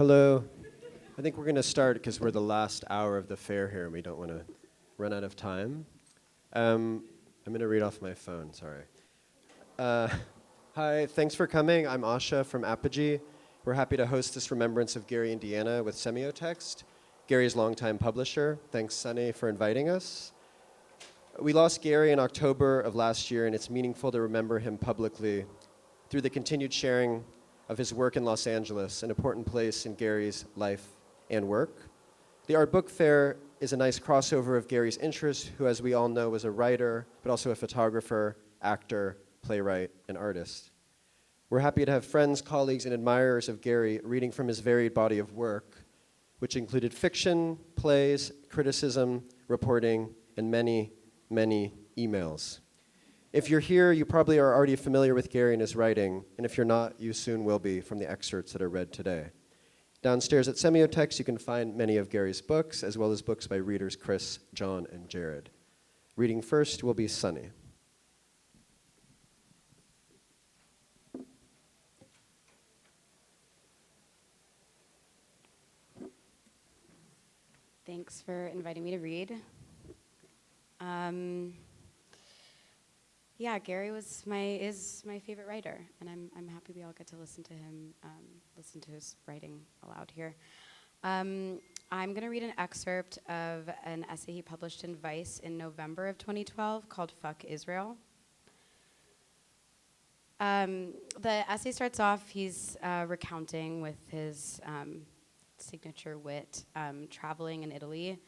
Hello. I think we're going to start because we're the last hour of the fair here and we don't want to run out of time. I'm going to read off my phone, sorry. Hi, thanks for coming. I'm Asha from Apogee. We're happy to host this remembrance of Gary, Indiana with Semiotext, Gary's longtime publisher. Thanks, Sunny, for inviting us. We lost Gary in October of last year, and it's meaningful to remember him publicly through the continued sharing of his work in Los Angeles, an important place in Gary's life and work. The Art Book Fair is a nice crossover of Gary's interests, who, as we all know, was a writer, but also a photographer, actor, playwright, and artist. We're happy to have friends, colleagues, and admirers of Gary reading from his varied body of work, which included fiction, plays, criticism, reporting, and many, many emails. If you're here, you probably are already familiar with Gary and his writing, and if you're not, you soon will be from the excerpts that are read today. Downstairs at Semiotext, you can find many of Gary's books, as well as books by readers Chris, John, and Jared. Reading first will be Sunny. Thanks for inviting me to read. Yeah, Gary is my favorite writer, and I'm happy we all get to listen to him, listen to his writing aloud here. I'm going to read an excerpt of an essay he published in Vice in November of 2012 called "Fuck Israel." The essay starts off, he's recounting with his signature wit, traveling in Italy,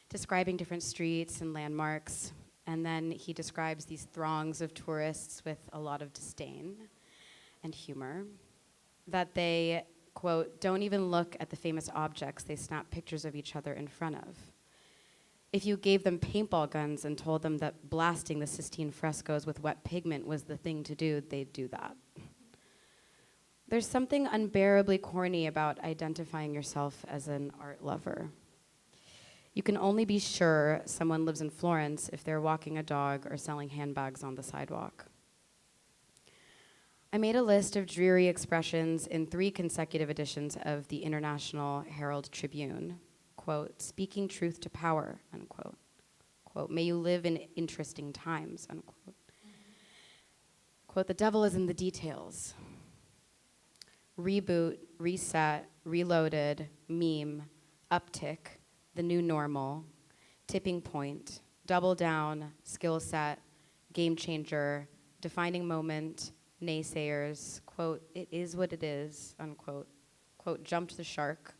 describing different streets and landmarks. And then he describes these throngs of tourists with a lot of disdain and humor, that they, quote, don't even look at the famous objects they snap pictures of each other in front of. If you gave them paintball guns and told them that blasting the Sistine frescoes with wet pigment was the thing to do, they'd do that. There's something unbearably corny about identifying yourself as an art lover. You can only be sure someone lives in Florence if they're walking a dog or selling handbags on the sidewalk. I made a list of dreary expressions in 3 consecutive editions of the International Herald Tribune. Quote, speaking truth to power, unquote. Quote, may you live in interesting times, unquote. Quote, the devil is in the details. Reboot, reset, reloaded, meme, uptick, the new normal, tipping point, double down, skill set, game changer, defining moment, naysayers, quote, it is what it is, unquote, quote, jumped the shark,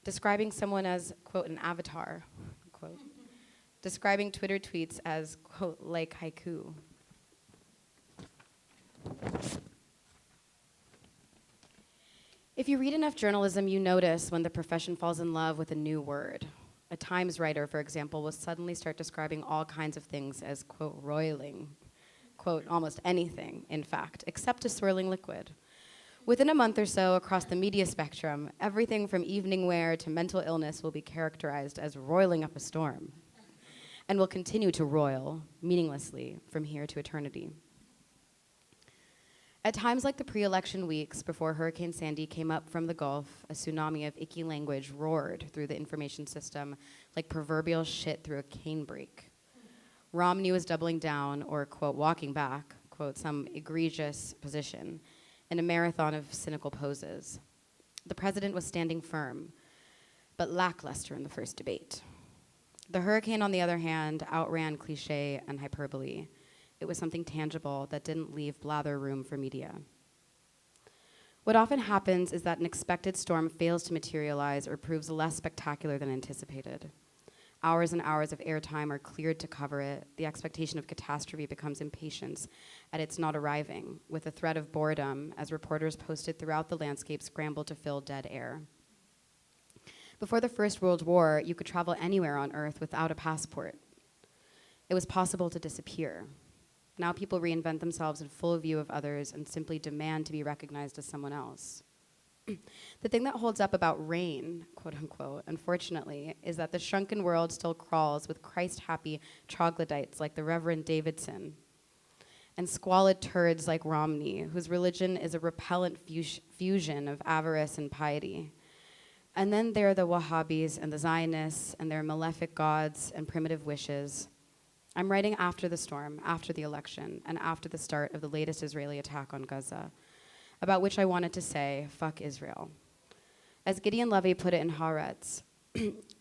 describing someone as, quote, an avatar, quote, describing Twitter tweets as, quote, like haiku. If you read enough journalism, you notice when the profession falls in love with a new word. A Times writer, for example, will suddenly start describing all kinds of things as, quote, roiling, quote, almost anything, in fact, except a swirling liquid. Within a month or so, across the media spectrum, everything from evening wear to mental illness will be characterized as roiling up a storm, and will continue to roil, meaninglessly, from here to eternity. At times like the pre-election weeks before Hurricane Sandy came up from the Gulf, a tsunami of icky language roared through the information system like proverbial shit through a cane brake. Romney was doubling down, or, quote, walking back, quote, some egregious position in a marathon of cynical poses. The president was standing firm, but lackluster in the first debate. The hurricane, on the other hand, outran cliche and hyperbole. It was something tangible that didn't leave blather room for media. What often happens is that an expected storm fails to materialize or proves less spectacular than anticipated. Hours and hours of airtime are cleared to cover it. The expectation of catastrophe becomes impatience at its not arriving, with a threat of boredom as reporters posted throughout the landscape scrambled to fill dead air. Before the First World War, you could travel anywhere on Earth without a passport. It was possible to disappear. Now people reinvent themselves in full view of others and simply demand to be recognized as someone else. The thing that holds up about rain, quote unquote, unfortunately, is that the shrunken world still crawls with Christ-happy troglodytes like the Reverend Davidson and squalid turds like Romney, whose religion is a repellent fusion of avarice and piety. And then there are the Wahhabis and the Zionists and their malefic gods and primitive wishes. I'm writing after the storm, after the election, and after the start of the latest Israeli attack on Gaza, about which I wanted to say, fuck Israel. As Gideon Levy put it in Haaretz,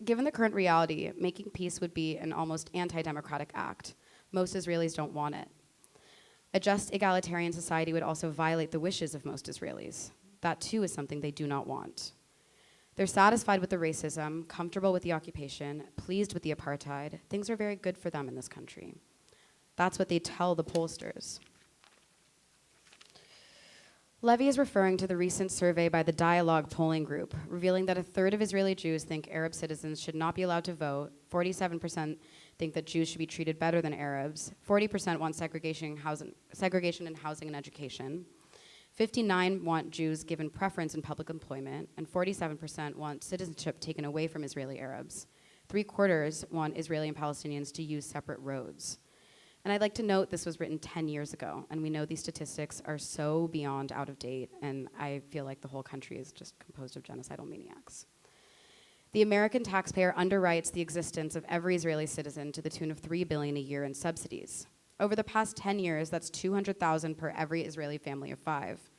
given the current reality, making peace would be an almost anti-democratic act. Most Israelis don't want it. A just egalitarian society would also violate the wishes of most Israelis. That too is something they do not want. They're satisfied with the racism, comfortable with the occupation, pleased with the apartheid. Things are very good for them in this country. That's what they tell the pollsters. Levy is referring to the recent survey by the Dialogue polling group, revealing that a third of Israeli Jews think Arab citizens should not be allowed to vote, 47% think that Jews should be treated better than Arabs, 40% want segregation in housing and education, 59% want Jews given preference in public employment, and 47% want citizenship taken away from Israeli Arabs. 3/4 want Israeli and Palestinians to use separate roads. And I'd like to note this was written 10 years ago, and we know these statistics are so beyond out of date, and I feel like the whole country is just composed of genocidal maniacs. The American taxpayer underwrites the existence of every Israeli citizen to the tune of $3 billion a year in subsidies. Over the past 10 years, that's $200,000 per every Israeli family of 5.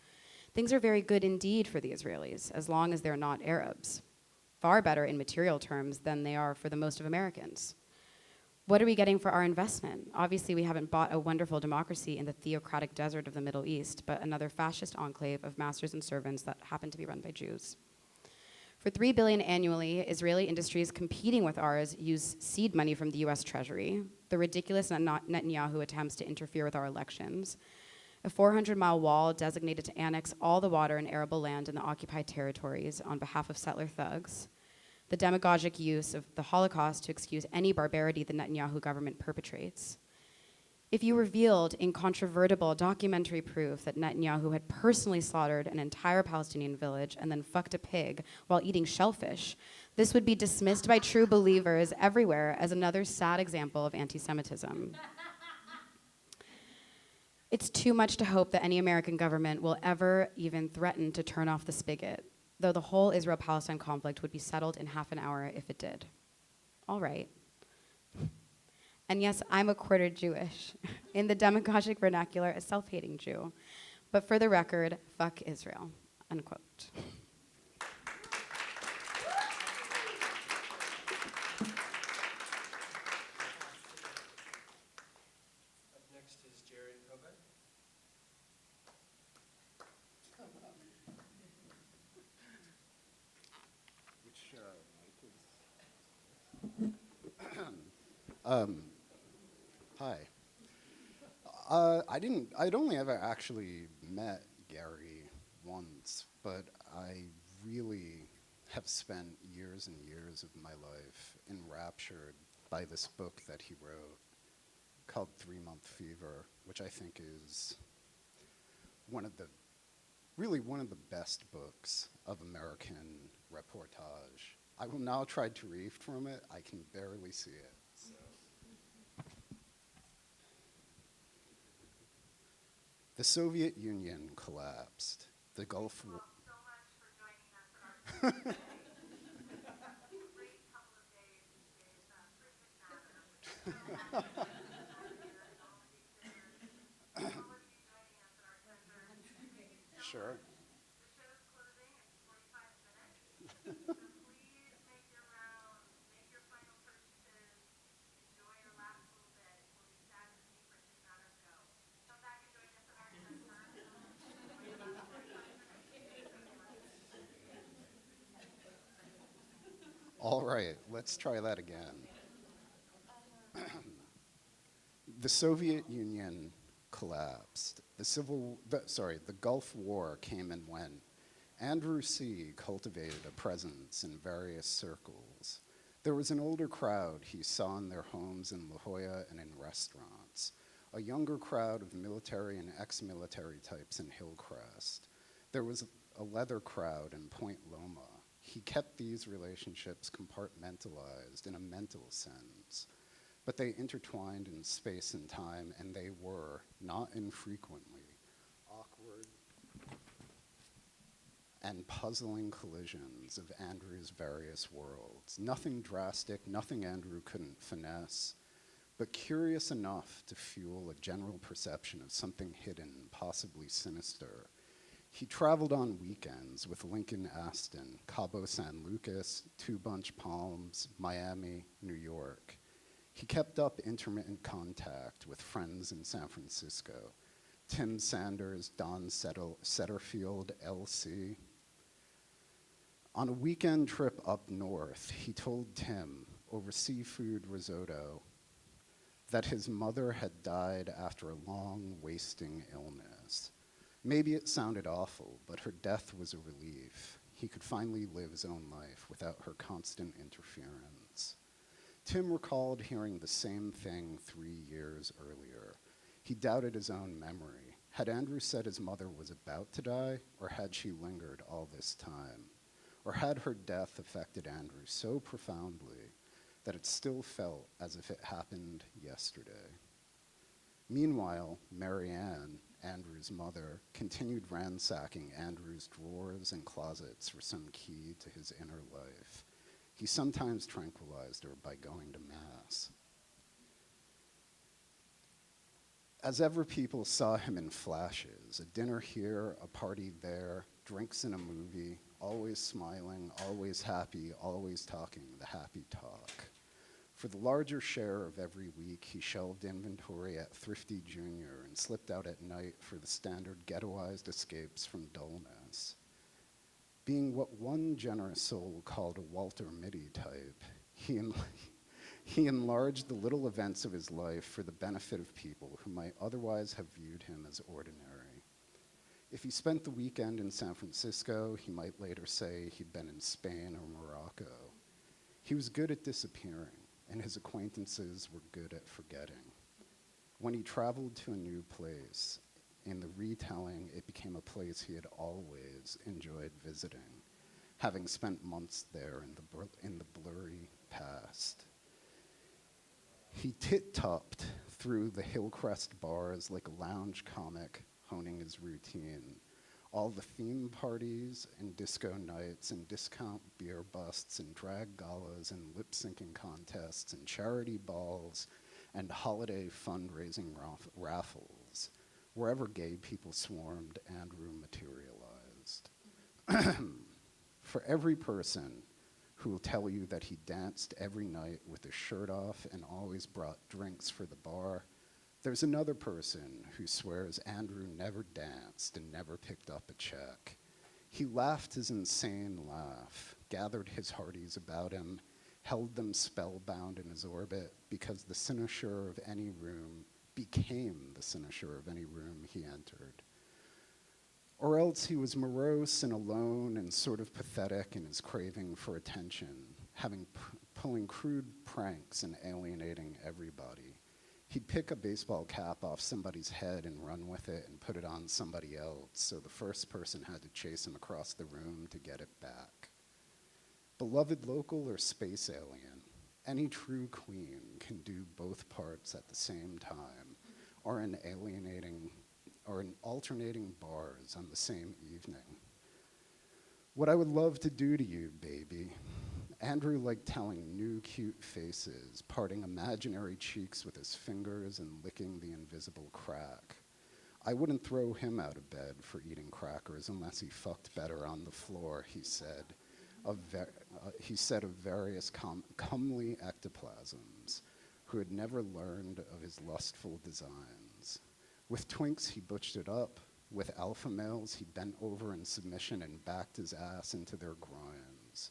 Things are very good indeed for the Israelis, as long as they're not Arabs. Far better in material terms than they are for the most of Americans. What are we getting for our investment? Obviously, we haven't bought a wonderful democracy in the theocratic desert of the Middle East, but another fascist enclave of masters and servants that happen to be run by Jews. For $3 billion annually, Israeli industries competing with ours use seed money from the US Treasury, the ridiculous Netanyahu attempts to interfere with our elections, a 400-mile wall designated to annex all the water and arable land in the occupied territories on behalf of settler thugs, the demagogic use of the Holocaust to excuse any barbarity the Netanyahu government perpetrates. If you revealed incontrovertible documentary proof that Netanyahu had personally slaughtered an entire Palestinian village and then fucked a pig while eating shellfish, this would be dismissed by true believers everywhere as another sad example of anti-Semitism. It's too much to hope that any American government will ever even threaten to turn off the spigot, though the whole Israel-Palestine conflict would be settled in half an hour if it did. All right. And yes, I'm a quarter Jewish. In the demagogic vernacular, a self-hating Jew. But for the record, fuck Israel, unquote. Up next is Jared Kovac. Hi. I'd only ever actually met Gary once, but I really have spent years and years of my life enraptured by this book that he wrote called 3 Month Fever, which I think is one of the best books of American reportage. I will now try to read from it. I can barely see it. So. The Soviet Union collapsed. The Gulf War. So much for joining us at our great couple of days. It's Christmas matter. All of you joining us at our center. Sure. The show's closing in 45 minutes. So please make your rounds, make your final purchases, enjoy your last little bit. We'll be sad to see Christmas matters go. Come back and join us at our center. Wait about 45 minutes. All right, let's try that again. The Soviet Union collapsed. The Gulf War came and went. Andrew C. cultivated a presence in various circles. There was an older crowd he saw in their homes in La Jolla and in restaurants, a younger crowd of military and ex-military types in Hillcrest. There was a leather crowd in Point Loma. He kept these relationships compartmentalized in a mental sense, but they intertwined in space and time, and they were, not infrequently, awkward and puzzling collisions of Andrew's various worlds. Nothing drastic, nothing Andrew couldn't finesse, but curious enough to fuel a general perception of something hidden, possibly sinister. He traveled on weekends with Lincoln Aston, Cabo San Lucas, Two Bunch Palms, Miami, New York. He kept up intermittent contact with friends in San Francisco, Tim Sanders, Don Setterfield, LC. On a weekend trip up north, he told Tim, over seafood risotto, that his mother had died after a long, wasting illness. Maybe it sounded awful, but her death was a relief. He could finally live his own life without her constant interference. Tim recalled hearing the same thing 3 years earlier. He doubted his own memory. Had Andrew said his mother was about to die, or had she lingered all this time? Or had her death affected Andrew so profoundly that it still felt as if it happened yesterday? Meanwhile, Marianne, Andrew's mother, continued ransacking Andrew's drawers and closets for some key to his inner life. He sometimes tranquilized her by going to Mass. As ever, people saw him in flashes, a dinner here, a party there, drinks in a movie, always smiling, always happy, always talking the happy talk. For the larger share of every week, he shelved inventory at Thrifty Jr. and slipped out at night for the standard ghettoized escapes from dullness. Being what one generous soul called a Walter Mitty type, he enlarged the little events of his life for the benefit of people who might otherwise have viewed him as ordinary. If he spent the weekend in San Francisco, he might later say he'd been in Spain or Morocco. He was good at disappearing, and his acquaintances were good at forgetting. When he traveled to a new place, in the retelling, it became a place he had always enjoyed visiting, having spent months there in the blurry past. He tit-topped through the Hillcrest bars like a lounge comic honing his routine. All the theme parties and disco nights and discount beer busts and drag galas and lip-syncing contests and charity balls and holiday fundraising raffles. Wherever gay people swarmed, Andrew materialized. For every person who will tell you that he danced every night with his shirt off and always brought drinks for the bar, there's another person who swears Andrew never danced and never picked up a check. He laughed his insane laugh, gathered his hearties about him, held them spellbound in his orbit because the cynosure of any room became the cynosure of any room he entered. Or else he was morose and alone and sort of pathetic in his craving for attention, pulling crude pranks and alienating everybody. He'd pick a baseball cap off somebody's head and run with it and put it on somebody else, so the first person had to chase him across the room to get it back. Beloved local or space alien, any true queen can do both parts at the same time, or in alternating bars on the same evening. What I would love to do to you, baby. Andrew liked telling new cute faces, parting imaginary cheeks with his fingers and licking the invisible crack. I wouldn't throw him out of bed for eating crackers unless he fucked better on the floor, he said. Of various comely ectoplasms who had never learned of his lustful designs. With twinks, he butched it up. With alpha males, he bent over in submission and backed his ass into their groins.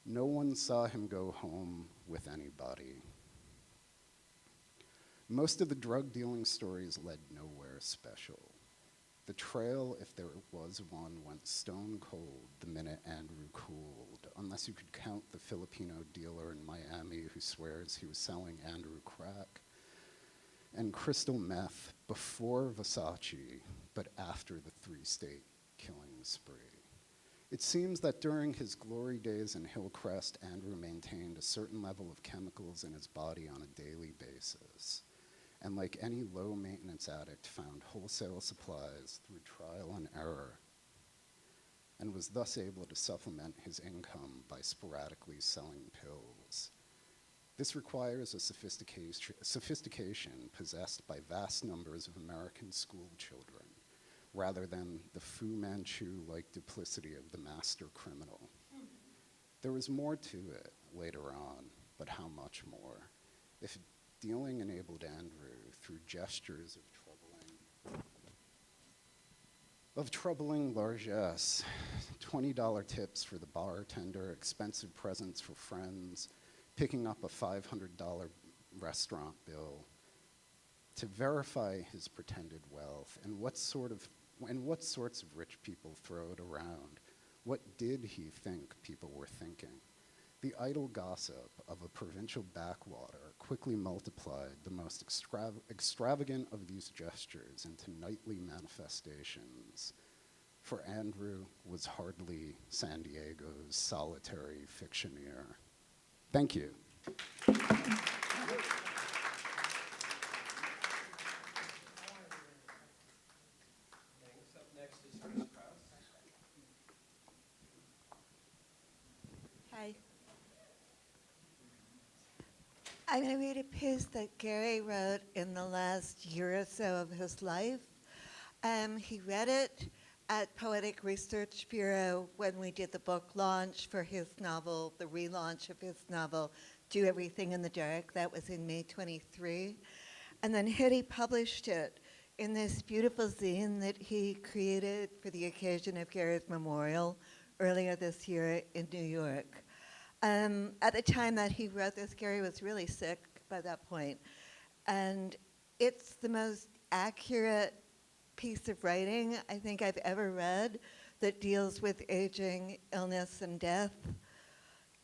No one saw him go home with anybody. Most of the drug dealing stories led nowhere special. The trail, if there was one, went stone cold the minute Andrew cooled, unless you could count the Filipino dealer in Miami who swears he was selling Andrew crack, and crystal meth before Versace, but after the 3-state killing spree. It seems that during his glory days in Hillcrest, Andrew maintained a certain level of chemicals in his body on a daily basis, and like any low-maintenance addict, found wholesale supplies through trial and error. and was thus able to supplement his income by sporadically selling pills. This requires a sophistication possessed by vast numbers of American school children, rather than the Fu Manchu-like duplicity of the master criminal. There was more to it later on, but how much more? If dealing enabled Andrew through gestures of troubling largesse, $20 tips for the bartender, expensive presents for friends, picking up a $500 restaurant bill, to verify his pretended wealth and what sorts of rich people throw it around. What did he think people were thinking? The idle gossip of a provincial backwater quickly multiplied the most extravagant of these gestures into nightly manifestations. For Andrew was hardly San Diego's solitary fictioneer. Thank you. Hi. I'm going to read a piece that Gary wrote in the last year or so of his life. He read it at Poetic Research Bureau when we did the book launch for his novel, the relaunch of his novel, Do Everything in the Dark. That was in May 23. And then Hetty published it in this beautiful zine that he created for the occasion of Gary's memorial earlier this year in New York. At the time that he wrote this, Gary was really sick by that point. And it's the most accurate piece of writing I think I've ever read that deals with aging, illness, and death.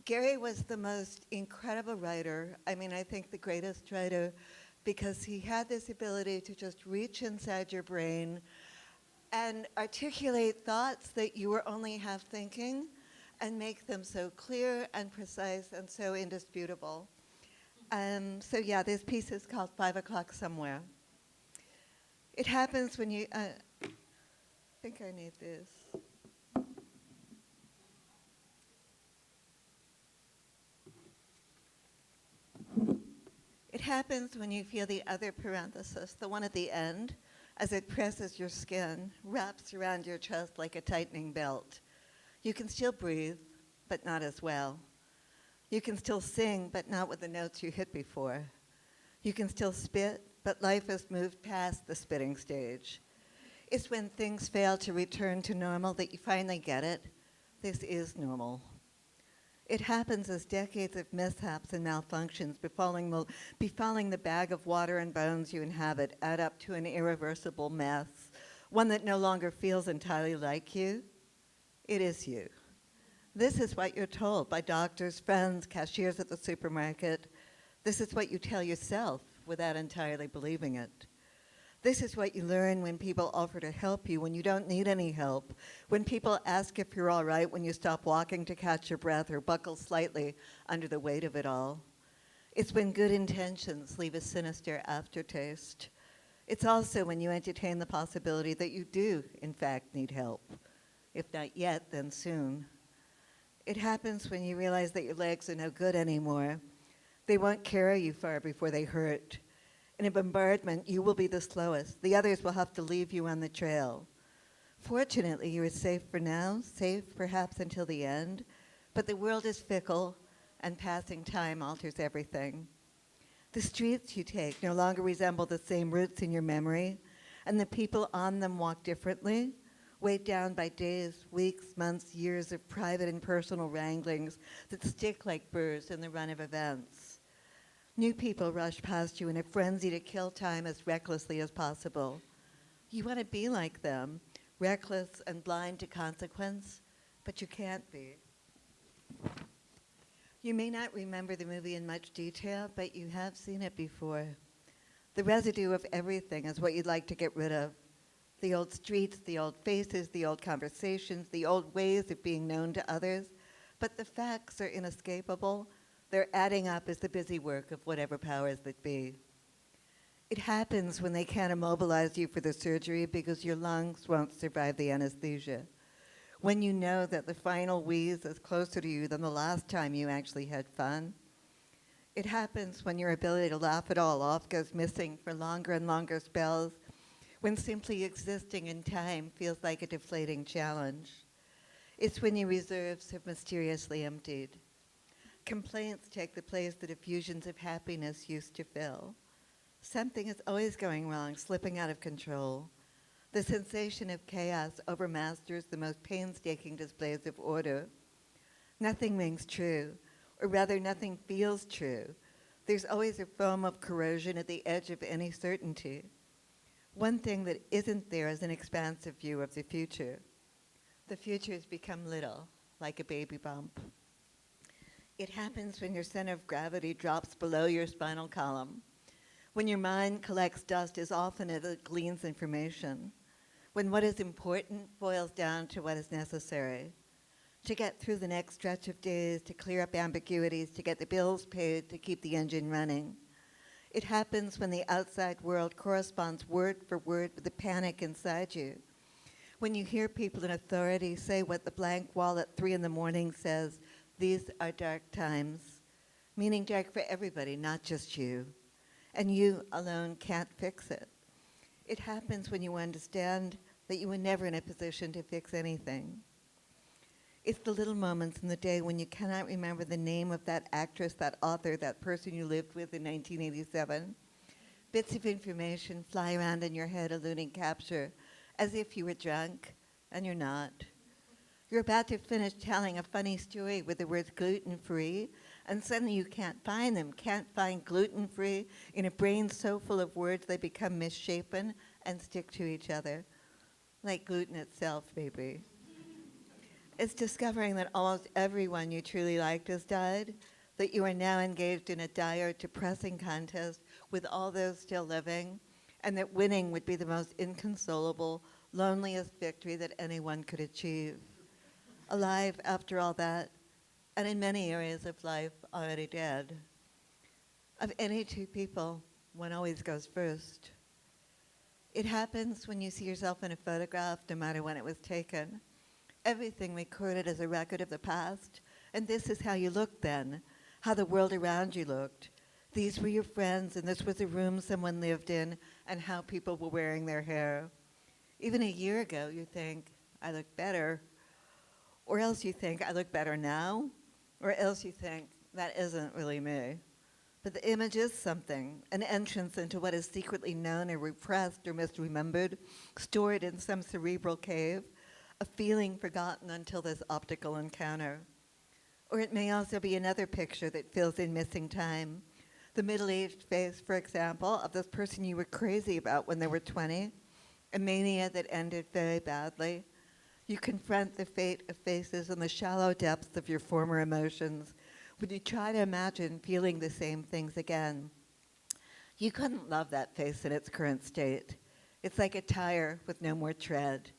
Gary was the most incredible writer. I mean, I think the greatest writer, because he had this ability to just reach inside your brain and articulate thoughts that you were only half thinking and make them so clear and precise and so indisputable. So yeah, this piece is called 5 O'Clock Somewhere. It happens when you, I think I need this. It happens when you feel the other parenthesis, the one at the end, as it presses your skin, wraps around your chest like a tightening belt. You can still breathe, but not as well. You can still sing, but not with the notes you hit before. You can still spit, but life has moved past the spitting stage. It's when things fail to return to normal that you finally get it. This is normal. It happens as decades of mishaps and malfunctions befalling the bag of water and bones you inhabit add up to an irreversible mess, one that no longer feels entirely like you. It is you. This is what you're told by doctors, friends, cashiers at the supermarket. This is what you tell yourself without entirely believing it. This is what you learn when people offer to help you when you don't need any help, when people ask if you're all right when you stop walking to catch your breath or buckle slightly under the weight of it all. It's when good intentions leave a sinister aftertaste. It's also when you entertain the possibility that you do, in fact, need help. If not yet, then soon. It happens when you realize that your legs are no good anymore. They won't carry you far before they hurt. In a bombardment, you will be the slowest. The others will have to leave you on the trail. Fortunately, you are safe for now, safe perhaps until the end, but the world is fickle, and passing time alters everything. The streets you take no longer resemble the same routes in your memory, and the people on them walk differently, weighed down by days, weeks, months, years of private and personal wranglings that stick like burrs in the run of events. New people rush past you in a frenzy to kill time as recklessly as possible. You want to be like them, reckless and blind to consequence, but you can't be. You may not remember the movie in much detail, but you have seen it before. The residue of everything is what you'd like to get rid of. The old streets, the old faces, the old conversations, the old ways of being known to others. But the facts are inescapable. They're adding up as the busy work of whatever powers that be. It happens when they can't immobilize you for the surgery because your lungs won't survive the anesthesia. when you know that the final wheeze is closer to you than the last time you actually had fun. It happens when your ability to laugh it all off goes missing for longer and longer spells, when simply existing in time feels like a deflating challenge. It's when your reserves have mysteriously emptied. Complaints take the place that effusions of happiness used to fill. Something is always going wrong, slipping out of control. The sensation of chaos overmasters the most painstaking displays of order. Nothing rings true, or rather nothing feels true. There's always a foam of corrosion at the edge of any certainty. One thing that isn't there is an expansive view of the future. The future has become little, like a baby bump. It happens when your center of gravity drops below your spinal column, when your mind collects dust as often as it gleans information, when what is important boils down to what is necessary. To get through the next stretch of days, to clear up ambiguities, to get the bills paid, to keep the engine running. It happens when the outside world corresponds word for word with the panic inside you. When you hear people in authority say what the blank wall at 3 a.m. says, these are dark times, meaning dark for everybody, not just you. And you alone can't fix it. It happens when you understand that you were never in a position to fix anything. It's the little moments in the day when you cannot remember the name of that actress, that author, that person you lived with in 1987. Bits of information fly around in your head, eluding capture, as if you were drunk, and you're not. You're about to finish telling a funny story with the words gluten-free, and suddenly you can't find them, can't find gluten-free in a brain so full of words they become misshapen and stick to each other, like gluten itself, maybe. It's discovering that almost everyone you truly liked has died, that you are now engaged in a dire, depressing contest with all those still living, and that winning would be the most inconsolable, loneliest victory that anyone could achieve. Alive after all that, and in many areas of life already dead. Of any two people, one always goes first. It happens when you see yourself in a photograph, no matter when it was taken. Everything recorded as a record of the past, and this is how you looked then, how the world around you looked. These were your friends, and this was a room someone lived in, and how people were wearing their hair. Even a year ago, you think, I look better. Or else you think, I look better now. Or else you think, that isn't really me. But the image is something, an entrance into what is secretly known or repressed or misremembered, stored in some cerebral cave, a feeling forgotten until this optical encounter. Or it may also be another picture that fills in missing time. The middle-aged face, for example, of this person you were crazy about when they were 20, a mania that ended very badly. You confront the fate of faces in the shallow depths of your former emotions when you try to imagine feeling the same things again. You couldn't love that face in its current state. It's like a tire with no more tread.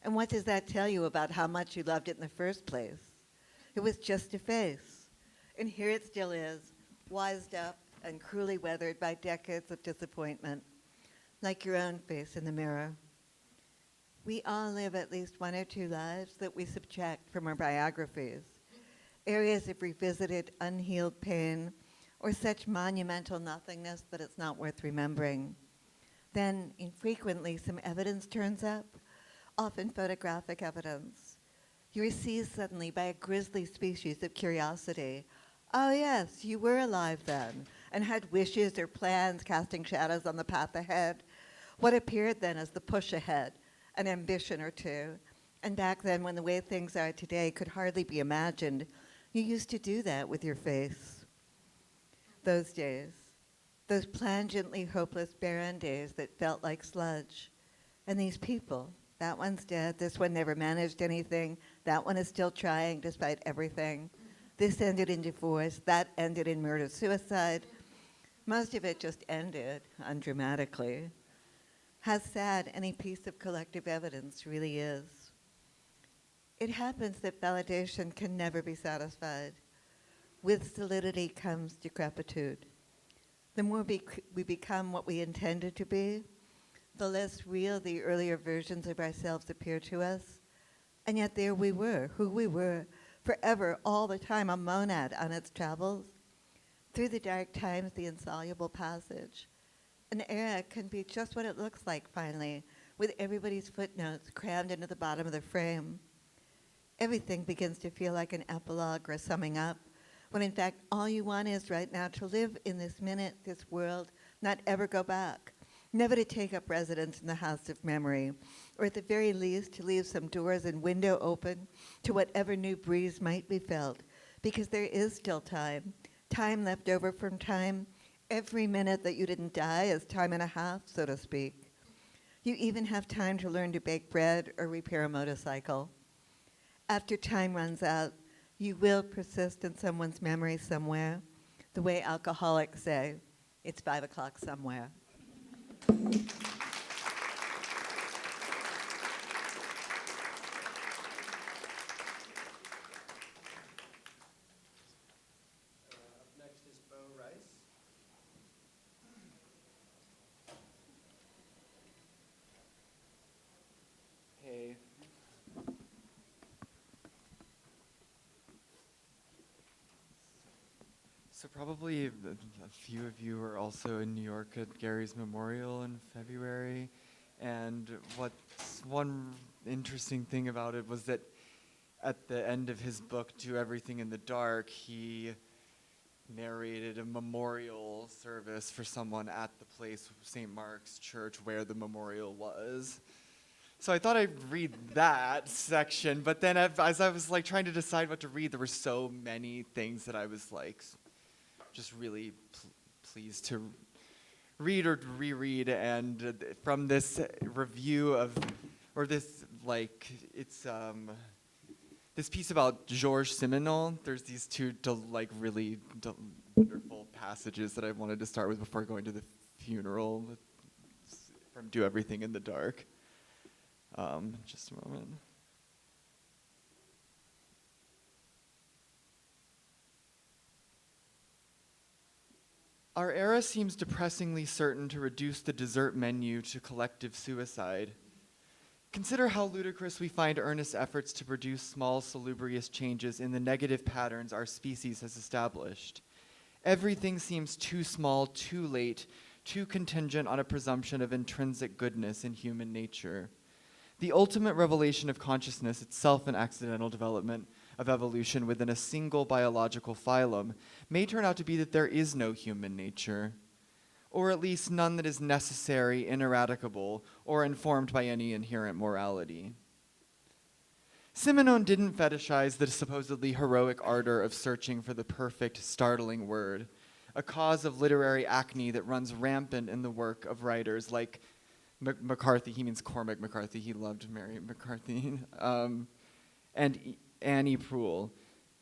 And what does that tell you about how much you loved it in the first place? It was just a face. And here it still is, wised up and cruelly weathered by decades of disappointment, like your own face in the mirror. We all live at least one or two lives that we subtract from our biographies, areas of revisited, unhealed pain, or such monumental nothingness that it's not worth remembering. Then, infrequently, some evidence turns up, often photographic evidence. You're seized suddenly by a grisly species of curiosity. Oh yes, you were alive then, and had wishes or plans casting shadows on the path ahead. What appeared then as the push ahead, an ambition or two. And back then, when the way things are today could hardly be imagined, you used to do that with your face. Those days, those plangently hopeless, barren days that felt like sludge. And these people, that one's dead, this one never managed anything, that one is still trying despite everything. This ended in divorce, that ended in murder-suicide. Most of it just ended undramatically. How sad any piece of collective evidence really is. It happens that validation can never be satisfied. With solidity comes decrepitude. The more we become what we intended to be, the less real the earlier versions of ourselves appear to us, And yet there we were, who we were, forever, all the time, a monad on its travels. Through the dark times, the insoluble passage. An era can be just what it looks like, finally, with everybody's footnotes crammed into the bottom of the frame. Everything begins to feel like an epilogue or summing up, when in fact all you want is right now to live in this minute, this world, not ever go back, never to take up residence in the house of memory, or at the very least to leave some doors and window open to whatever new breeze might be felt, because there is still time, time left over from time. Every minute that you didn't die is time and a half, so to speak. You even have time to learn to bake bread or repair a motorcycle. After time runs out, you will persist in someone's memory somewhere, the way alcoholics say, it's 5 o'clock somewhere. Up next is Bo Rice. Hey. So probably a few of you are also in New York at Gary's memorial in February. And what's one interesting thing about it was that at the end of his book, Do Everything in the Dark, he narrated a memorial service for someone at the place, St. Mark's Church, where the memorial was. So I thought I'd read that section, but then as I was like trying to decide what to read, there were so many things that I was like just really pleased to read or reread. And from this review of, or this like, it's this piece about Georges Simenon, there's these two really wonderful passages that I wanted to start with before going to the funeral from Do Everything in the Dark. Just a moment. Our era seems depressingly certain to reduce the dessert menu to collective suicide. Consider how ludicrous we find earnest efforts to produce small, salubrious changes in the negative patterns our species has established. Everything seems too small, too late, too contingent on a presumption of intrinsic goodness in human nature. The ultimate revelation of consciousness, itself an accidental development of evolution within a single biological phylum, may turn out to be that there is no human nature, or at least none that is necessary, ineradicable, or informed by any inherent morality. Simenon didn't fetishize the supposedly heroic ardor of searching for the perfect, startling word, a cause of literary acne that runs rampant in the work of writers like McCarthy. He means Cormac McCarthy. He loved Mary McCarthy. And Annie Proulx.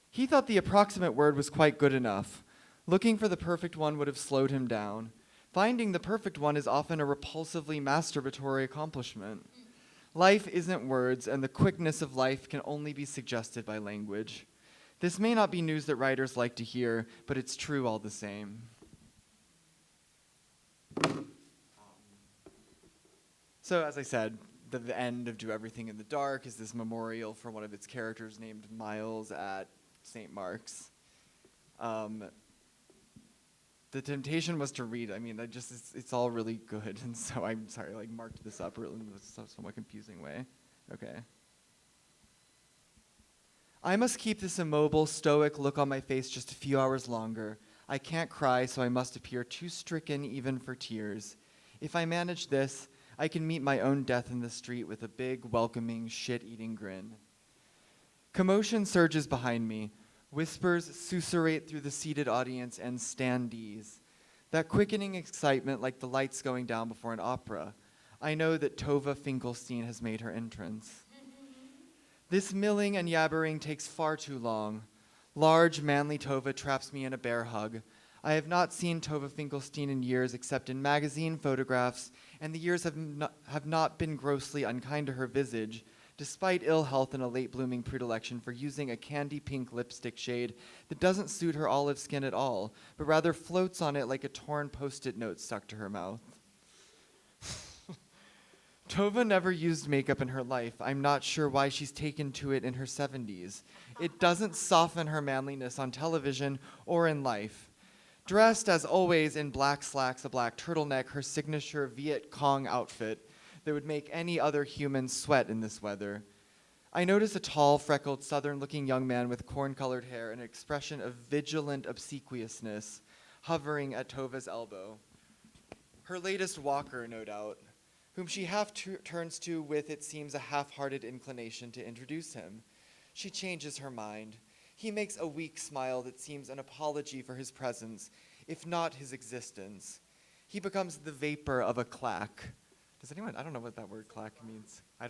He thought the approximate word was quite good enough. Looking for the perfect one would have slowed him down. Finding the perfect one is often a repulsively masturbatory accomplishment. Life isn't words, and the quickness of life can only be suggested by language. This may not be news that writers like to hear, but it's true all the same. So, as I said, the end of Do Everything in the Dark is this memorial for one of its characters named Miles at St. Mark's. The temptation was to read. I mean, it's all really good, and so I'm sorry, I marked this up really in a somewhat confusing way. Okay. I must keep this immobile, stoic look on my face just a few hours longer. I can't cry, so I must appear too stricken even for tears. If I manage this, I can meet my own death in the street with a big, welcoming, shit-eating grin. Commotion surges behind me. Whispers susurrate through the seated audience and standees. That quickening excitement like the lights going down before an opera. I know that Tova Finkelstein has made her entrance. This milling and yabbering takes far too long. Large, manly Tova traps me in a bear hug. I have not seen Tova Finkelstein in years except in magazine photographs, and the years have not been grossly unkind to her visage, despite ill health and a late-blooming predilection for using a candy pink lipstick shade that doesn't suit her olive skin at all, but rather floats on it like a torn Post-it note stuck to her mouth. Tova never used makeup in her life. I'm not sure why she's taken to it in her 70s. It doesn't soften her manliness on television or in life. Dressed, as always, in black slacks, a black turtleneck, her signature Viet Cong outfit that would make any other human sweat in this weather. I notice a tall, freckled, southern-looking young man with corn-colored hair and an expression of vigilant obsequiousness hovering at Tova's elbow. Her latest walker, no doubt, whom she turns to with, it seems, a half-hearted inclination to introduce him. She changes her mind. He makes a weak smile that seems an apology for his presence, if not his existence. He becomes the vapor of a clack. Does anyone, I don't know what that word clack means. I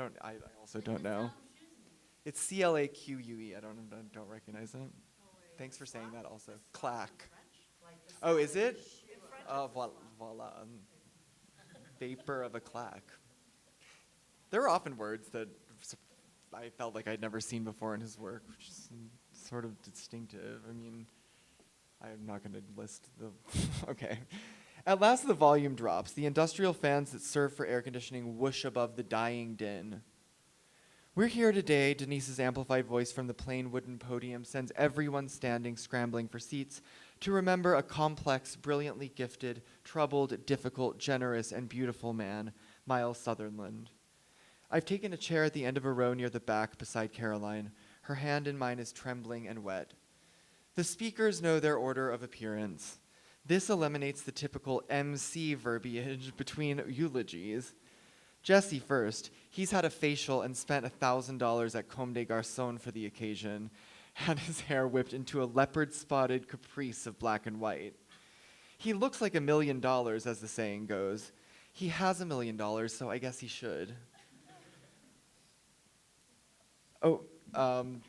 also don't know. It's C-L-A-Q-U-E. I don't recognize it. Thanks for saying that also. Clack. Oh, is it? Voila. Vapor of a clack. There are often words that I felt like I'd never seen before in his work, which is sort of distinctive. I mean, I'm not going to list the... Okay. At last the volume drops. The industrial fans that serve for air conditioning whoosh above the dying din. We're here today, Denise's amplified voice from the plain wooden podium sends everyone standing scrambling for seats to remember a complex, brilliantly gifted, troubled, difficult, generous, and beautiful man, Miles Sutherland. I've taken a chair at the end of a row near the back beside Caroline. Her hand in mine is trembling and wet. The speakers know their order of appearance. This eliminates the typical MC verbiage between eulogies. Jesse first. He's had a facial and spent $1,000 at Comme des Garçons for the occasion. Had his hair whipped into a leopard-spotted caprice of black and white. He looks like $1 million, as the saying goes. He has $1 million, so I guess he should. Oh, I'm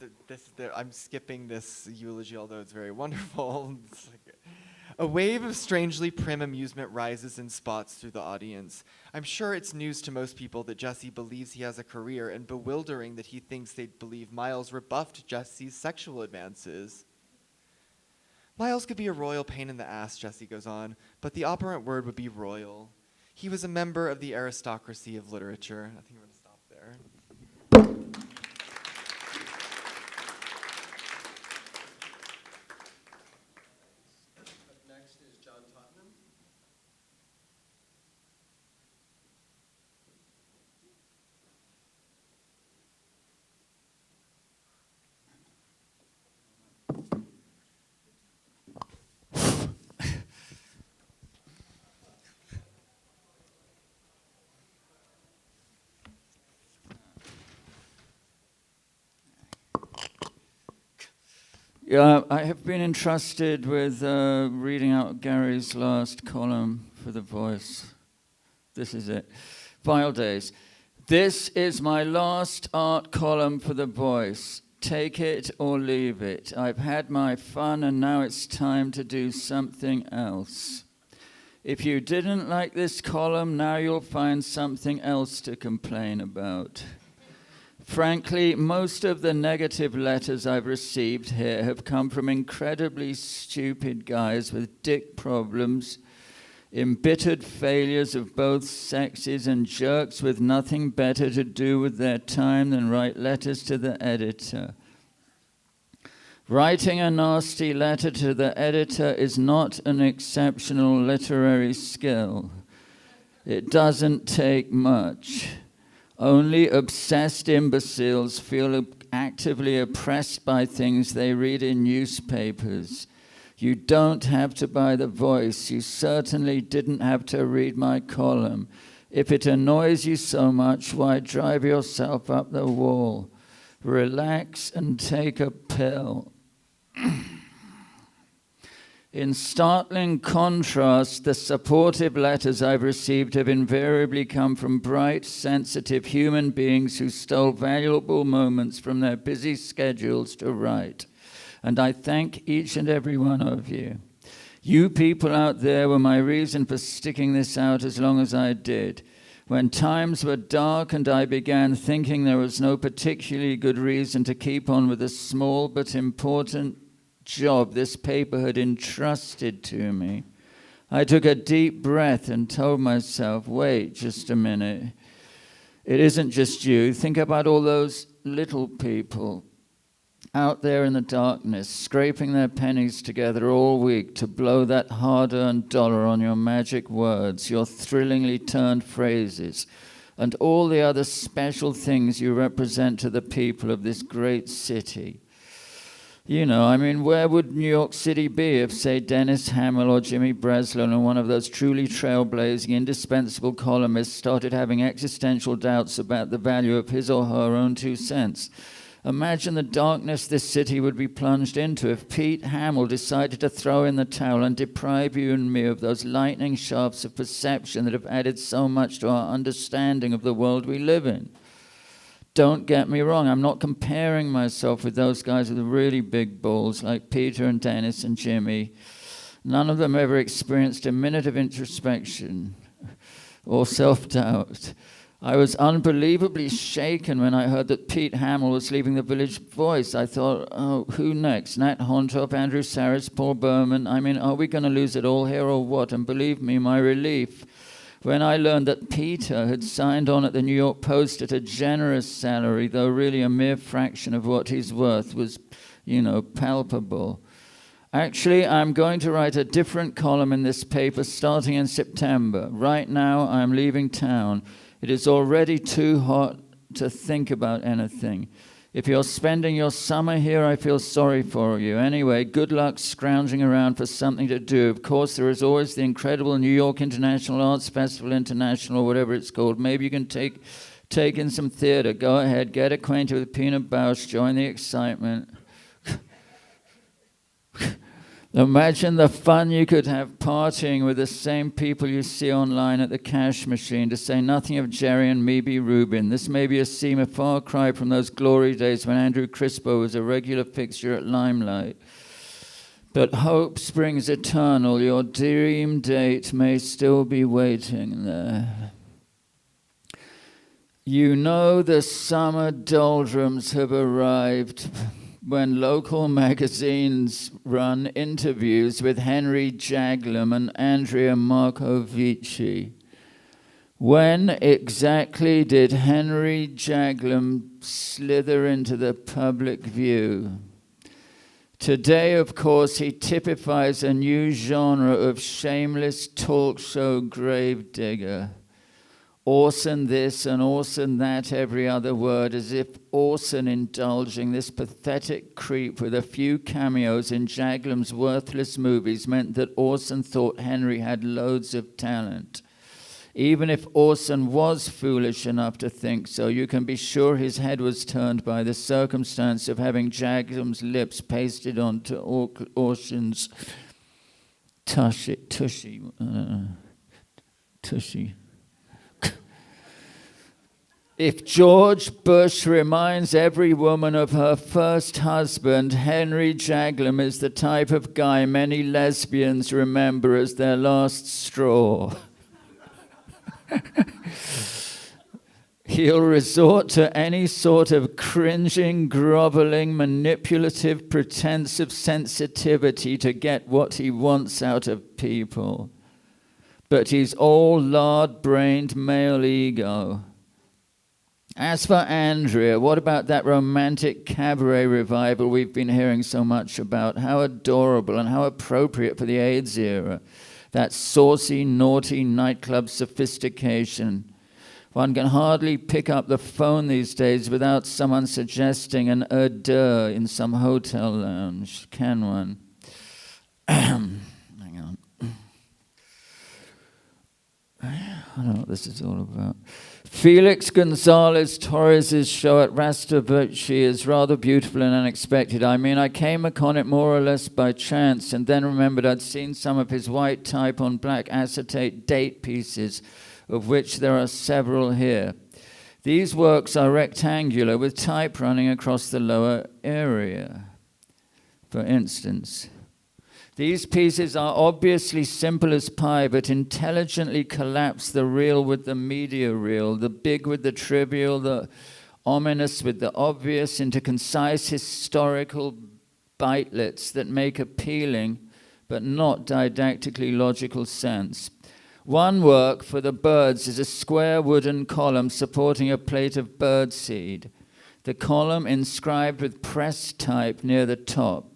skipping this eulogy, although it's very wonderful. It's like a wave of strangely prim amusement rises in spots through the audience. I'm sure it's news to most people that Jesse believes he has a career, and bewildering that he thinks they'd believe Miles rebuffed Jesse's sexual advances. Miles could be a royal pain in the ass, Jesse goes on, but the operant word would be royal. He was a member of the aristocracy of literature. I think I'm going to stop there. Next is John Tottenham. Yeah, I have been entrusted with reading out Gary's last column for The Voice. This is it. File days. This is my last art column for The Voice. Take it or leave it. I've had my fun and now it's time to do something else. If you didn't like this column, now you'll find something else to complain about. Frankly, most of the negative letters I've received here have come from incredibly stupid guys with dick problems, embittered failures of both sexes, and jerks with nothing better to do with their time than write letters to the editor. Writing a nasty letter to the editor is not an exceptional literary skill. It doesn't take much. Only obsessed imbeciles feel actively oppressed by things they read in newspapers. You don't have to buy The Voice. You certainly didn't have to read my column. If it annoys you so much, why drive yourself up the wall? Relax and take a pill. In startling contrast, the supportive letters I've received have invariably come from bright, sensitive human beings who stole valuable moments from their busy schedules to write. And I thank each and every one of you. You people out there were my reason for sticking this out as long as I did. When times were dark and I began thinking there was no particularly good reason to keep on with a small but important job this paper had entrusted to me, I took a deep breath and told myself, wait just a minute. It isn't just you. Think about all those little people out there in the darkness, scraping their pennies together all week to blow that hard-earned dollar on your magic words, your thrillingly turned phrases, and all the other special things you represent to the people of this great city. You know, I mean, where would New York City be if, say, Dennis Hamill or Jimmy Breslin or one of those truly trailblazing, indispensable columnists started having existential doubts about the value of his or her own 2 cents? Imagine the darkness this city would be plunged into if Pete Hamill decided to throw in the towel and deprive you and me of those lightning shafts of perception that have added so much to our understanding of the world we live in. Don't get me wrong, I'm not comparing myself with those guys with the really big balls like Peter and Dennis and Jimmy. None of them ever experienced a minute of introspection or self-doubt. I was unbelievably shaken when I heard that Pete Hamill was leaving the Village Voice. I thought, oh, who next? Nat Hontop, Andrew Saris, Paul Berman. I mean, are we going to lose it all here or what? And believe me, my relief when I learned that Peter had signed on at the New York Post at a generous salary, though really a mere fraction of what he's worth, was, you know, palpable. Actually, I'm going to write a different column in this paper starting in September. Right now, I'm leaving town. It is already too hot to think about anything. If you're spending your summer here, I feel sorry for you. Anyway, good luck scrounging around for something to do. Of course, there is always the incredible New York International Arts Festival International, or whatever it's called. Maybe you can take in some theater. Go ahead, get acquainted with Pina Bausch, join the excitement. Imagine the fun you could have partying with the same people you see online at the cash machine, to say nothing of Jerry and Mebe Rubin. This may be a far cry from those glory days when Andrew Crispo was a regular fixture at Limelight. But hope springs eternal. Your dream date may still be waiting there. You know the summer doldrums have arrived when local magazines run interviews with Henry Jaglom and Andrea Marcovici. When exactly did Henry Jaglom slither into the public view? Today, of course, he typifies a new genre of shameless talk show gravedigger. Orson this and Orson that every other word, as if Orson indulging this pathetic creep with a few cameos in Jaglom's worthless movies meant that Orson thought Henry had loads of talent. Even if Orson was foolish enough to think so, you can be sure his head was turned by the circumstance of having Jaglom's lips pasted onto Orson's tushy. If George Bush reminds every woman of her first husband, Henry Jaglom is the type of guy many lesbians remember as their last straw. He'll resort to any sort of cringing, groveling, manipulative pretense of sensitivity to get what he wants out of people. But he's all lard-brained male ego. As for Andrea, what about that romantic cabaret revival we've been hearing so much about? How adorable and how appropriate for the AIDS era. That saucy, naughty nightclub sophistication. One can hardly pick up the phone these days without someone suggesting an hors d'oeuvre in some hotel lounge. Can one? Hang on. I don't know what this is all about. Felix Gonzalez Torres' show at Rastavicci is rather beautiful and unexpected. I mean, I came upon it more or less by chance and then remembered I'd seen some of his white type on black acetate date pieces, of which there are several here. These works are rectangular with type running across the lower area. For instance, these pieces are obviously simple as pie, but intelligently collapse the real with the media real, the big with the trivial, the ominous with the obvious, into concise historical bitelets that make appealing but not didactically logical sense. One work for the birds is a square wooden column supporting a plate of birdseed. The column inscribed with press type near the top.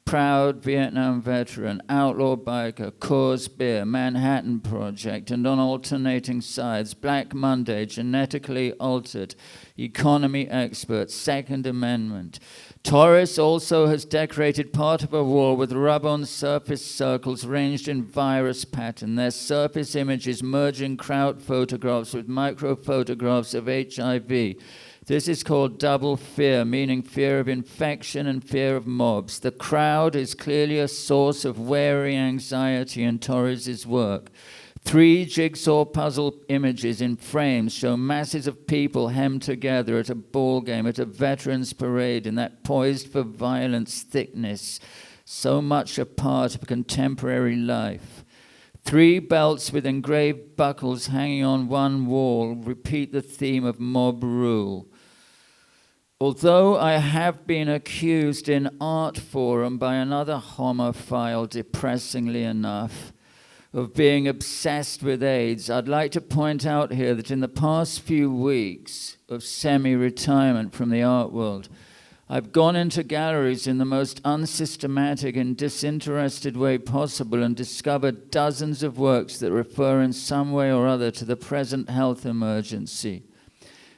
Proud Vietnam veteran, outlaw biker, Coors Beer, Manhattan Project, and on alternating sides, Black Monday, genetically altered, economy expert, Second Amendment. Torres also has decorated part of a wall with rub-on surface circles ranged in virus pattern, their surface images merging crowd photographs with micro-photographs of HIV. This is called double fear, meaning fear of infection and fear of mobs. The crowd is clearly a source of wary anxiety in Torres's work. 3 jigsaw puzzle images in frames show masses of people hemmed together at a ball game, at a veterans parade, in that poised for violence thickness, so much a part of contemporary life. 3 belts with engraved buckles hanging on one wall repeat the theme of mob rule. Although I have been accused in Art Forum by another homophile, depressingly enough, of being obsessed with AIDS, I'd like to point out here that in the past few weeks of semi-retirement from the art world, I've gone into galleries in the most unsystematic and disinterested way possible and discovered dozens of works that refer in some way or other to the present health emergency.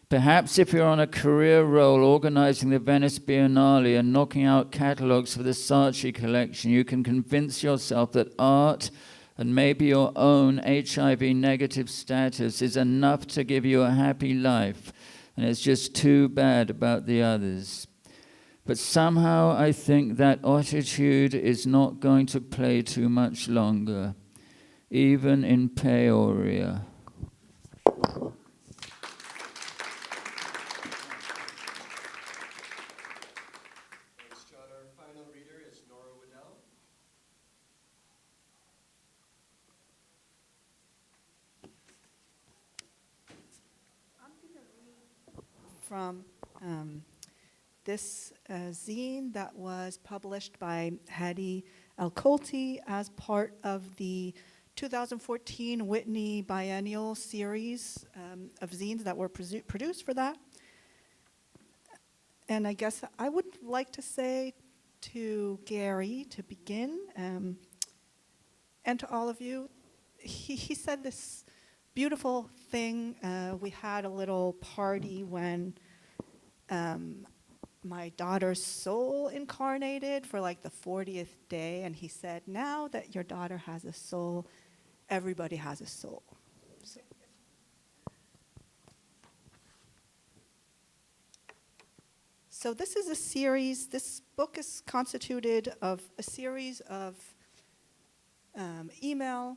Perhaps if you're on a career role organizing the Venice Biennale and knocking out catalogues for the Saatchi collection, you can convince yourself that art and maybe your own HIV-negative status is enough to give you a happy life, and it's just too bad about the others. But somehow I think that attitude is not going to play too much longer, even in Peoria. From this zine that was published by Hadi Al-Kolti as part of the 2014 Whitney Biennial series of zines that were produced for that. And I guess I would like to say to Gary to begin, and to all of you, he said this beautiful thing. We had a little party when my daughter's soul incarnated for like the 40th day, and he said, now that your daughter has a soul, everybody has a soul. So this is a series, this book is constituted of a series of email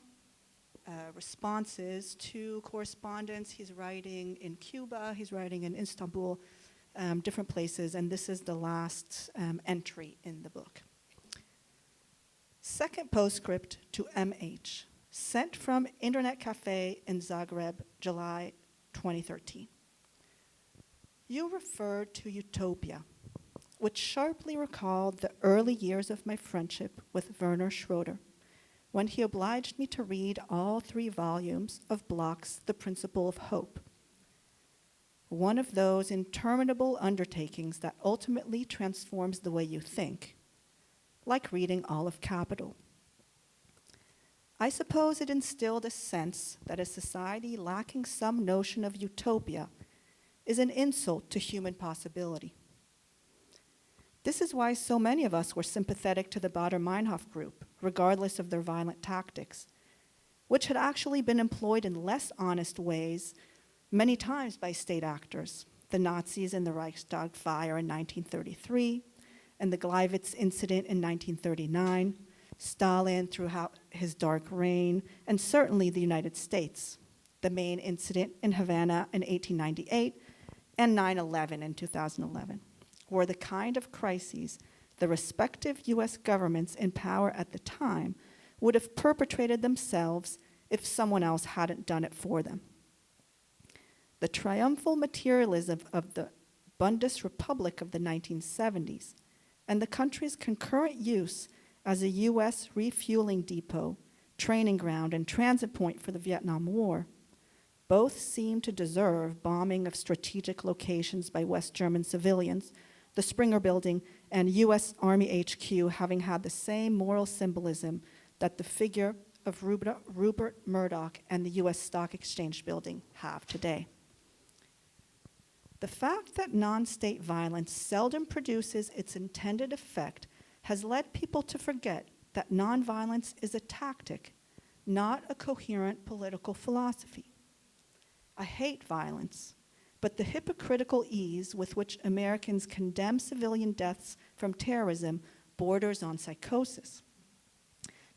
responses to correspondence he's writing in Cuba, he's writing in Istanbul, different places, and this is the last entry in the book. Second postscript to MH, sent from Internet Cafe in Zagreb, July 2013. You referred to utopia, which sharply recalled the early years of my friendship with Werner Schroeder, when he obliged me to read all 3 volumes of Bloch's The Principle of Hope, one of those interminable undertakings that ultimately transforms the way you think, like reading all of Capital. I suppose it instilled a sense that a society lacking some notion of utopia is an insult to human possibility. This is why so many of us were sympathetic to the Baader-Meinhof group, regardless of their violent tactics, which had actually been employed in less honest ways many times by state actors, the Nazis in the Reichstag fire in 1933, and the Gleiwitz incident in 1939, Stalin throughout his dark reign, and certainly the United States, the main incident in Havana in 1898, and 9/11 in 2011, were the kind of crises the respective US governments in power at the time would have perpetrated themselves if someone else hadn't done it for them. The triumphal materialism of the Bundesrepublik of the 1970s and the country's concurrent use as a US refueling depot training ground and transit point for the Vietnam War, both seem to deserve bombing of strategic locations by West German civilians, the Springer Building and U.S. Army HQ having had the same moral symbolism that the figure of Rupert Murdoch and the U.S. Stock Exchange Building have today. The fact that non-state violence seldom produces its intended effect has led people to forget that nonviolence is a tactic, not a coherent political philosophy. I hate violence, but the hypocritical ease with which Americans condemn civilian deaths from terrorism borders on psychosis.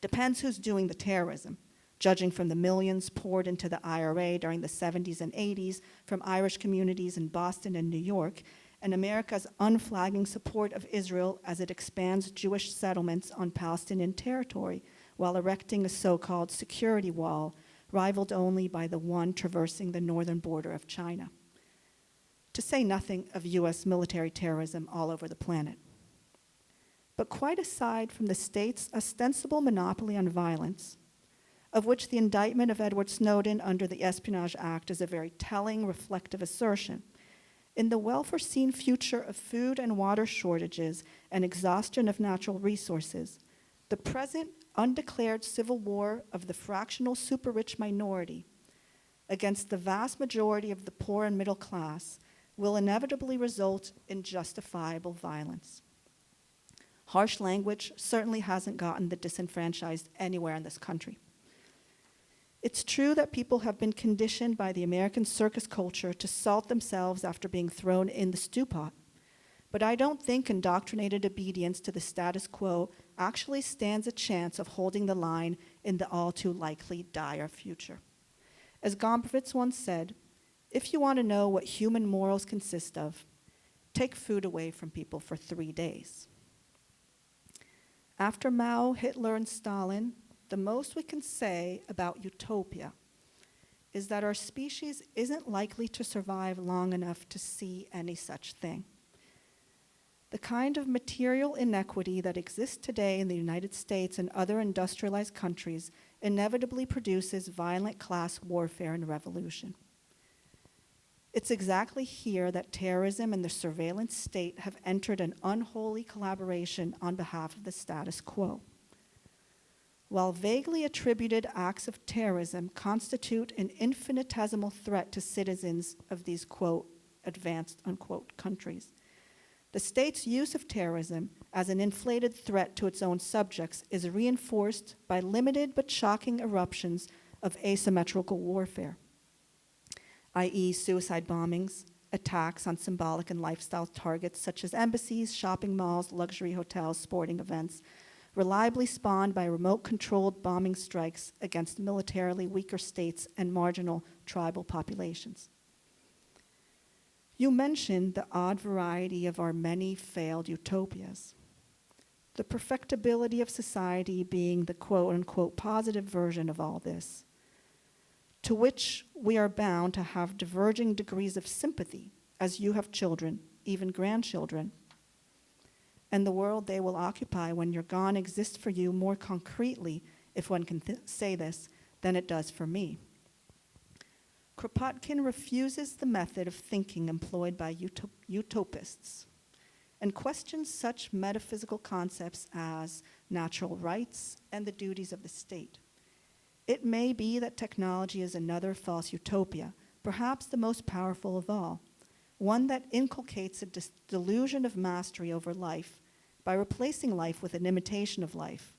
Depends who's doing the terrorism, judging from the millions poured into the IRA during the 70s and 80s from Irish communities in Boston and New York, and America's unflagging support of Israel as it expands Jewish settlements on Palestinian territory while erecting a so-called security wall, rivaled only by the one traversing the northern border of China. To say nothing of US military terrorism all over the planet. But quite aside from the state's ostensible monopoly on violence, of which the indictment of Edward Snowden under the Espionage Act is a very telling, reflective assertion, in the well-foreseen future of food and water shortages and exhaustion of natural resources, the present undeclared civil war of the fractional super-rich minority against the vast majority of the poor and middle class will inevitably result in justifiable violence. Harsh language certainly hasn't gotten the disenfranchised anywhere in this country. It's true that people have been conditioned by the American circus culture to salt themselves after being thrown in the stew pot. But I don't think indoctrinated obedience to the status quo actually stands a chance of holding the line in the all too likely dire future. As Gombrowicz once said, if you want to know what human morals consist of, take food away from people for 3 days. After Mao, Hitler, and Stalin, the most we can say about utopia is that our species isn't likely to survive long enough to see any such thing. The kind of material inequity that exists today in the United States and other industrialized countries inevitably produces violent class warfare and revolution. It's exactly here that terrorism and the surveillance state have entered an unholy collaboration on behalf of the status quo. While vaguely attributed acts of terrorism constitute an infinitesimal threat to citizens of these, quote, advanced, unquote, countries, the state's use of terrorism as an inflated threat to its own subjects is reinforced by limited but shocking eruptions of asymmetrical warfare, i.e. suicide bombings, attacks on symbolic and lifestyle targets such as embassies, shopping malls, luxury hotels, sporting events, reliably spawned by remote-controlled bombing strikes against militarily weaker states and marginal tribal populations. You mentioned the odd variety of our many failed utopias. The perfectibility of society being the quote-unquote positive version of all this, to which we are bound to have diverging degrees of sympathy as you have children, even grandchildren, and the world they will occupy when you're gone exists for you more concretely, if one can say this, than it does for me. Kropotkin refuses the method of thinking employed by utopists and questions such metaphysical concepts as natural rights and the duties of the state. It may be that technology is another false utopia, perhaps the most powerful of all, one that inculcates a delusion of mastery over life by replacing life with an imitation of life,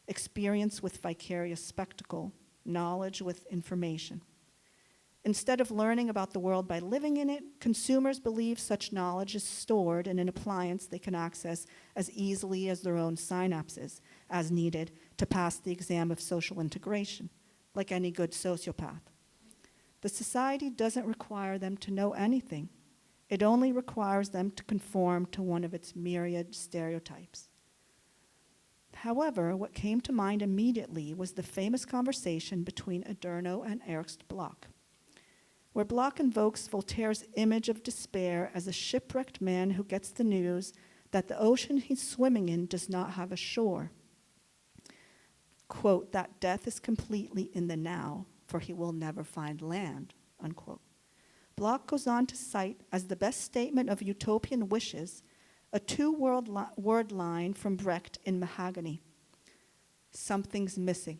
experience with vicarious spectacle, knowledge with information. Instead of learning about the world by living in it, consumers believe such knowledge is stored in an appliance they can access as easily as their own synapses, as needed to pass the exam of social integration, like any good sociopath. The society doesn't require them to know anything. It only requires them to conform to one of its myriad stereotypes. However, what came to mind immediately was the famous conversation between Adorno and Ernst Bloch, where Bloch invokes Voltaire's image of despair as a shipwrecked man who gets the news that the ocean he's swimming in does not have a shore. quote, that death is completely in the now, for he will never find land, unquote. Bloch goes on to cite as the best statement of utopian wishes a two-word line from Brecht in Mahogany. Something's missing.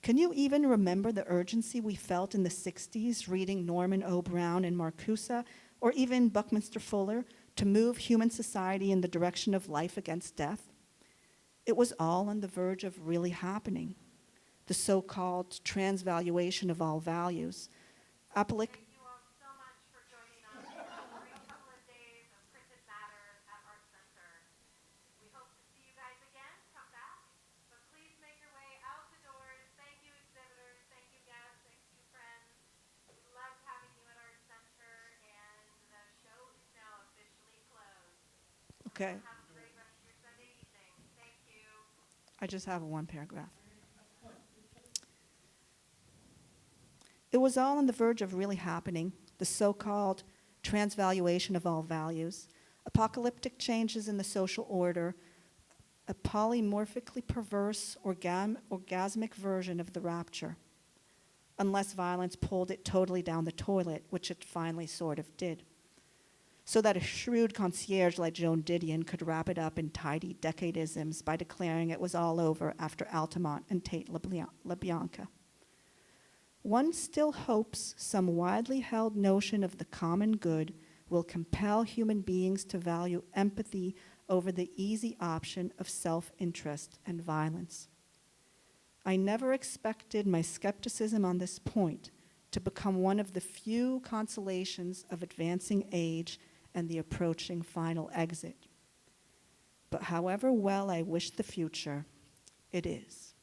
Can you even remember the urgency we felt in the 60s reading Norman O. Brown and Marcuse, or even Buckminster Fuller, to move human society in the direction of life against death? It was all on the verge of really happening. The so-called transvaluation of all values. Thank you all so much for joining us for a great couple of days of printed matter at Art Center. We hope to see you guys again. Come back. But please make your way out the doors. Thank you, exhibitors. Thank you, guests. Thank you, friends. We loved having you at Art Center, and the show is now officially closed. Okay, Have a great rest of your Sunday evening. Thank you. I just have one paragraph. It was all on the verge of really happening, the so-called transvaluation of all values, apocalyptic changes in the social order, a polymorphically perverse orgasmic version of the rapture, unless violence pulled it totally down the toilet, which it finally sort of did, so that a shrewd concierge like Joan Didion could wrap it up in tidy decadisms by declaring it was all over after Altamont and Tate LaBianca. One still hopes some widely held notion of the common good will compel human beings to value empathy over the easy option of self-interest and violence. I never expected my skepticism on this point to become one of the few consolations of advancing age and the approaching final exit. But however well I wish the future, it is.